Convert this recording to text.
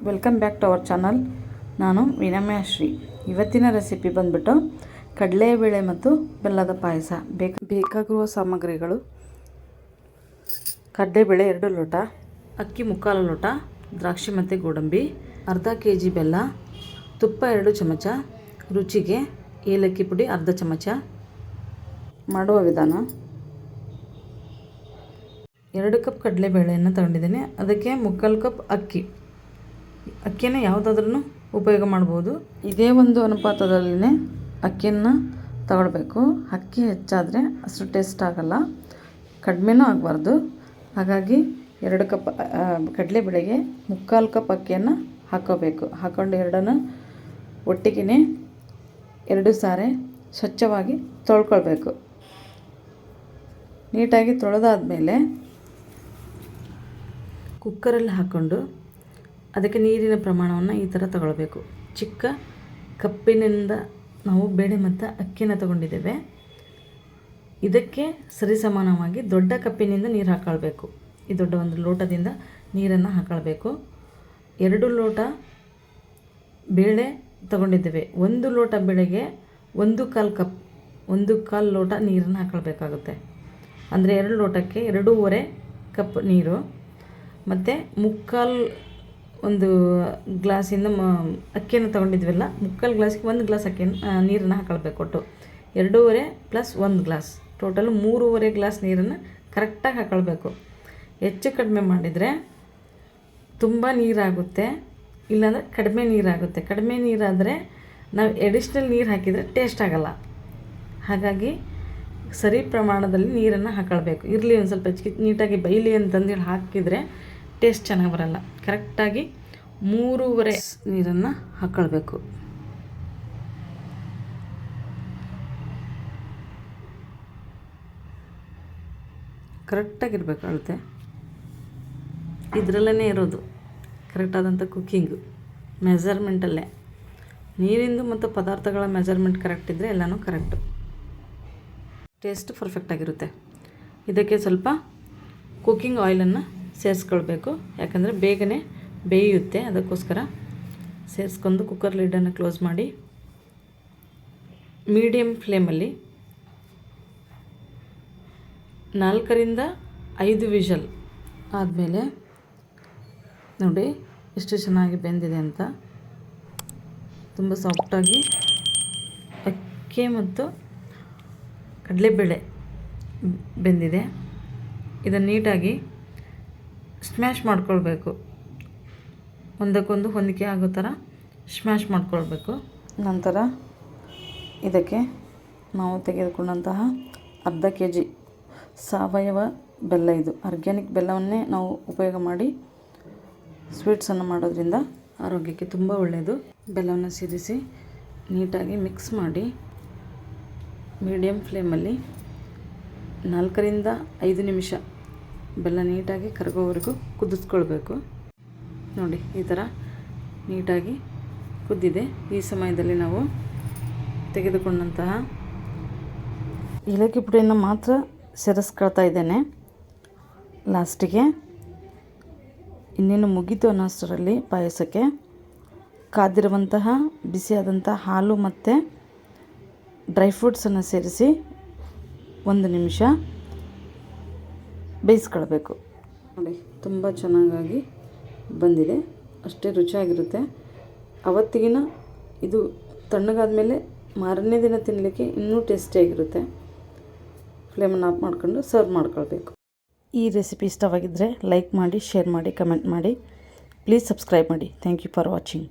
Welcome back to our channel. ನಾನು ವಿನಮ್ಯಶ್ರೀ. ಇವತ್ತಿನ recipe ಬಂದ್ಬಿಟ್ಟು ಕಡಲೆಬೇಳೆ ಮತ್ತು ಬೆಲ್ಲದ ಪಾಯಸ. ಬೇಕಾಗಿರುವ ಸಾಮಗ್ರಿಗಳು: ಕಡಲೆಬೇಳೆ 2 ಲೋಟ, ಅಕ್ಕಿ 3/4 ಲೋಟ, ದ್ರಾಕ್ಷಿ ಮತ್ತು ಗೋಡಂಬಿ, ಅರ್ಧ kg ಬೆಲ್ಲ, ತುಪ್ಪ 2 ಚಮಚ, ರುಚಿಗೆ ಏಲಕ್ಕಿ ಪುಡಿ ಅರ್ಧ ಚಮಚ. ಮಾಡುವ ವಿಧಾನ: 2 ಕಪ್ ಕಡಲೆಬೇಳೆಯನ್ನು ತಗೊಂಡಿದ್ದೇನೆ. ಅದಕ್ಕೆ 3/4 ಕಪ್ ಅಕ್ಕಿಯನ್ನು ಯಾವುದಾದ್ರೂ ಉಪಯೋಗ ಮಾಡ್ಬೋದು. ಇದೇ ಒಂದು ಅನುಪಾತದಲ್ಲಿನೇ ಅಕ್ಕಿಯನ್ನು ತಗೊಳ್ಬೇಕು. ಅಕ್ಕಿ ಹೆಚ್ಚಾದರೆ ಅಷ್ಟು ಟೇಸ್ಟ್ ಆಗಲ್ಲ, ಕಡಿಮೆನೂ ಆಗಬಾರ್ದು. ಹಾಗಾಗಿ 2 ಕಪ್ ಕಡಲೆಬೇಳೆಗೆ 3/4 ಕಪ್ ಅಕ್ಕಿಯನ್ನು ಹಾಕ್ಕೊಂಡು ಎರಡನ್ನು ಒಟ್ಟಿಗೆ 2 ಸಾರಿ ಸ್ವಚ್ಛವಾಗಿ ತೊಳ್ಕೊಳ್ಬೇಕು. ನೀಟಾಗಿ ತೊಳೆದಾದ್ಮೇಲೆ ಕುಕ್ಕರಲ್ಲಿ ಹಾಕ್ಕೊಂಡು ಅದಕ್ಕೆ ನೀರಿನ ಪ್ರಮಾಣವನ್ನು ಈ ಥರ ತಗೊಳ್ಬೇಕು. ಚಿಕ್ಕ ಕಪ್ಪಿನಿಂದ ನಾವು ಬೇಳೆ ಮತ್ತು ಅಕ್ಕಿನ ತಗೊಂಡಿದ್ದೇವೆ. ಇದಕ್ಕೆ ಸರಿಸಮಾನವಾಗಿ ದೊಡ್ಡ ಕಪ್ಪಿನಿಂದ ನೀರು ಹಾಕ್ಕೊಳ್ಬೇಕು. ಈ ದೊಡ್ಡ ಒಂದು ಲೋಟದಿಂದ ನೀರನ್ನು ಹಾಕ್ಕೊಳ್ಬೇಕು. 2 ಲೋಟ ಬೇಳೆ ತಗೊಂಡಿದ್ದೇವೆ. 1 ಲೋಟ ಬೇಳೆಗೆ 1/4 ಲೋಟ ನೀರನ್ನು ಹಾಕ್ಕೊಳ್ಬೇಕಾಗುತ್ತೆ. ಅಂದರೆ 2 ಲೋಟಕ್ಕೆ 2.5 ಕಪ್ ನೀರು ಮತ್ತು 3/4 ಗ್ಲಾಸಿಂದ ಅಕ್ಕಿಯನ್ನು ತೊಗೊಂಡಿದ್ವಲ್ಲ, 3/4 ಗ್ಲಾಸಿಗೆ 1 ಗ್ಲಾಸ್ ನೀರನ್ನು ಹಾಕ್ಕೊಳ್ಬೇಕು. ಒಟ್ಟು 2.5 + 1 ಗ್ಲಾಸ್, ಟೋಟಲ್ 3.5 ಗ್ಲಾಸ್ ನೀರನ್ನು ಕರೆಕ್ಟಾಗಿ ಹಾಕ್ಕೊಳ್ಬೇಕು. ಹೆಚ್ಚು ಕಡಿಮೆ ಮಾಡಿದರೆ ತುಂಬ ನೀರಾಗುತ್ತೆ, ಇಲ್ಲಾಂದರೆ ಕಡಿಮೆ ನೀರಾಗುತ್ತೆ. ಕಡಿಮೆ ನೀರಾದರೆ ನಾವು ಎಡಿಷ್ನಲ್ ನೀರು ಹಾಕಿದರೆ ಟೇಸ್ಟ್ ಆಗಲ್ಲ. ಹಾಗಾಗಿ ಸರಿ ಪ್ರಮಾಣದಲ್ಲಿ ನೀರನ್ನು ಹಾಕ್ಕೊಳ್ಬೇಕು. ಇರಲಿ ಒಂದು ಸ್ವಲ್ಪ ನೀಟಾಗಿ ಬೈಲಿ ಅಂತಂದೇಳಿ ಹಾಕಿದರೆ ಟೇಸ್ಟ್ ಚೆನ್ನಾಗಿ ಬರಲ್ಲ. ಕರೆಕ್ಟಾಗಿ 3.5 ನೀರನ್ನು ಹಾಕ್ಕೊಳ್ಬೇಕು. ಕರೆಕ್ಟಾಗಿರ್ಬೇಕು ಅಳತೆ. ಇದರಲ್ಲೇ ಇರೋದು ಕರೆಕ್ಟಾದಂಥ ಕುಕ್ಕಿಂಗು, ಮೆಜರ್ಮೆಂಟಲ್ಲೇ. ನೀರಿಂದು ಮತ್ತು ಪದಾರ್ಥಗಳ ಮೆಜರ್ಮೆಂಟ್ ಕರೆಕ್ಟ್ ಇದ್ದರೆ ಎಲ್ಲನೂ ಕರೆಕ್ಟು, ಟೇಸ್ಟ್ ಪರ್ಫೆಕ್ಟಾಗಿರುತ್ತೆ. ಇದಕ್ಕೆ ಸ್ವಲ್ಪ ಕುಕ್ಕಿಂಗ್ ಆಯಿಲನ್ನು ಸೇರಿಸ್ಕೊಳ್ಬೇಕು, ಯಾಕಂದರೆ ಬೇಗನೆ ಬೇಯುತ್ತೆ. ಅದಕ್ಕೋಸ್ಕರ ಸೇರಿಸ್ಕೊಂಡು ಕುಕ್ಕರ್ ಲಿಡ್ಡನ್ನು ಕ್ಲೋಸ್ ಮಾಡಿ ಮೀಡಿಯಮ್ ಫ್ಲೇಮಲ್ಲಿ 4ರಿಂದ 5 ವಿಷಲ್ ಆದಮೇಲೆ ನೋಡಿ ಎಷ್ಟು ಚೆನ್ನಾಗಿ ಬೆಂದಿದೆ ಅಂತ. ತುಂಬ ಸಾಫ್ಟಾಗಿ ಅಕ್ಕಿ ಮತ್ತು ಕಡಲೆಬೇಳೆ ಬೆಂದಿದೆ. ಇದನ್ನು ನೀಟಾಗಿ ಸ್ಮ್ಯಾಶ್ ಮಾಡ್ಕೊಳ್ಬೇಕು. ಒಂದಕ್ಕೊಂದು ಹೊಂದಿಕೆ ಆಗೋ ಥರ ಸ್ಮ್ಯಾಶ್ ಮಾಡ್ಕೊಳ್ಬೇಕು. ನಂತರ ಇದಕ್ಕೆ ನಾವು ತೆಗೆದುಕೊಂಡಂತಹ ಅರ್ಧ kg ಸಾವಯವ ಬೆಲ್ಲ, ಇದು ಆರ್ಗ್ಯಾನಿಕ್ ಬೆಲ್ಲವನ್ನೇ ನಾವು ಉಪಯೋಗ ಮಾಡಿ ಸ್ವೀಟ್ಸನ್ನು ಮಾಡೋದ್ರಿಂದ ಆರೋಗ್ಯಕ್ಕೆ ತುಂಬ ಒಳ್ಳೆಯದು. ಬೆಲ್ಲವನ್ನು ಸೇರಿಸಿ ನೀಟಾಗಿ ಮಿಕ್ಸ್ ಮಾಡಿ ಮೀಡಿಯಮ್ ಫ್ಲೇಮಲ್ಲಿ 4ರಿಂದ 5 ನಿಮಿಷ ಬೆಲ್ಲ ನೀಟಾಗಿ ಕರಗೋವರೆಗೂ ಕುದಿಸ್ಕೊಳ್ಬೇಕು. ನೋಡಿ ಈ ಥರ ನೀಟಾಗಿ ಕುದ್ದಿದೆ. ಈ ಸಮಯದಲ್ಲಿ ನಾವು ತೆಗೆದುಕೊಂಡಂತಹ ಏಲಕ್ಕಿ ಪುಡಿಯನ್ನು ಮಾತ್ರ ಸೇರಿಸ್ಕೊಳ್ತಾ ಇದ್ದೇನೆ ಲಾಸ್ಟಿಗೆ. ಇನ್ನೇನು ಮುಗೀತು ಅನ್ನೋಷ್ಟರಲ್ಲಿ ಪಾಯಸಕ್ಕೆ ಕಾದಿರುವಂತಹ ಬಿಸಿಯಾದಂಥ ಹಾಲು ಮತ್ತು ಡ್ರೈ ಫ್ರೂಟ್ಸನ್ನು ಸೇರಿಸಿ 1 ನಿಮಿಷ ಬೇಯಿಸ್ಕೊಳ್ಬೇಕು. ನೋಡಿ ತುಂಬ ಚೆನ್ನಾಗಿ ಬಂದಿದೆ, ಅಷ್ಟೇ ರುಚಿಯಾಗಿರುತ್ತೆ. ಅವತ್ತಿಗಿನ ಇದು ತಣ್ಣಗಾದ ಮೇಲೆ ಮಾರನೇ ದಿನ ತಿನ್ನಲಿಕ್ಕೆ ಇನ್ನೂ ಟೇಸ್ಟಿಯಾಗಿರುತ್ತೆ. ಫ್ಲೇಮನ್ನು ಆಫ್ ಮಾಡಿಕೊಂಡು ಸರ್ವ್ ಮಾಡ್ಕೊಳ್ಬೇಕು. ಈ ರೆಸಿಪಿ ಇಷ್ಟವಾಗಿದ್ದರೆ ಲೈಕ್ ಮಾಡಿ, ಶೇರ್ ಮಾಡಿ, ಕಮೆಂಟ್ ಮಾಡಿ. ಪ್ಲೀಸ್ ಸಬ್ಸ್ಕ್ರೈಬ್ ಮಾಡಿ. Thank you for watching.